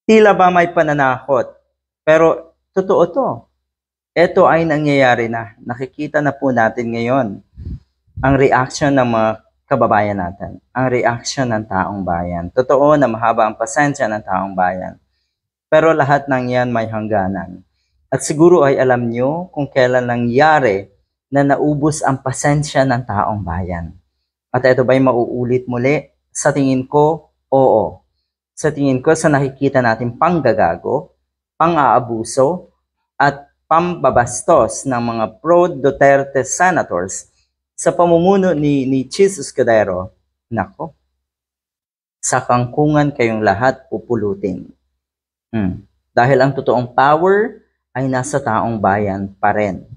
Tila ba may pananakot? Pero totoo to. Ito ay nangyayari na. Nakikita na po natin ngayon ang reaction ng mga kababayan natin. Ang reaction ng taong bayan. Totoo na mahaba ang pasensya ng taong bayan. Pero lahat ng yan may hangganan. At siguro ay alam nyo kung kailan nangyari na naubos ang pasensya ng taong bayan. At ito ba'y mauulit muli? Sa tingin ko, oo. Sa tingin ko, sa nakikita natin panggagago, pang-aabuso, at pambabastos ng mga pro-Duterte senators sa pamumuno ni Jesus Escudero, nako, sa kangkungan kayong lahat pupulutin. Dahil ang totoong power ay nasa taong bayan pa rin.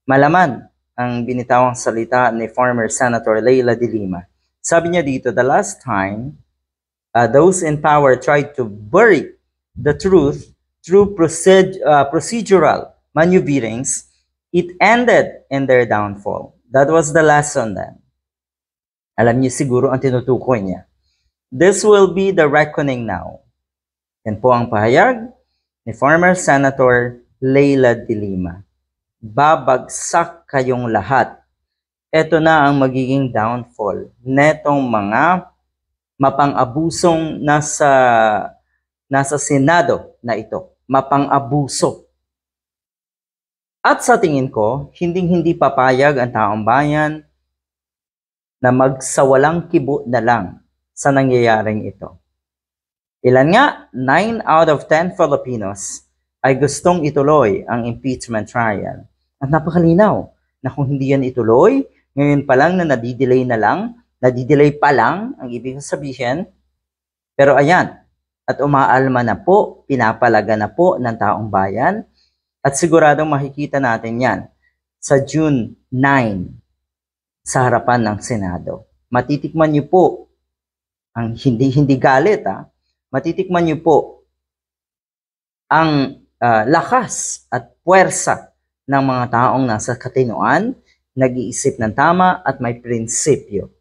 Malaman ang binitawang salita ni former Senator Leila de Lima. Sabi niya dito, the last time those in power tried to bury the truth through procedural maneuverings, it ended in their downfall. That was the lesson then. Alam niyo siguro ang tinutukoy niya. This will be the reckoning now. Yan po ang pahayag ni former Senator Leila de Lima. Babagsak kayong lahat. Ito na ang magiging downfall netong mga mapang-abusong nasa Senado na ito. Mapang-abuso. At sa tingin ko, hindi papayag ang taong bayan na magsawalang kibo na lang sa nangyayaring ito. Ilan nga, 9 out of 10 Filipinos ay gustong ituloy ang impeachment trial. At napakalinaw na kung hindi yan ituloy, ngayon pa lang na nadidelay pa lang ang ibig sabihin. Pero ayan, at umaalma na po, pinapalaga na po ng taong bayan. At siguradong makikita natin yan sa June 9 sa harapan ng Senado. Matitikman niyo po ang hindi galit matitikman niyo po ang lakas at puwersa ng mga taong nasa katinoan, nag-iisip ng tama at may prinsipyo.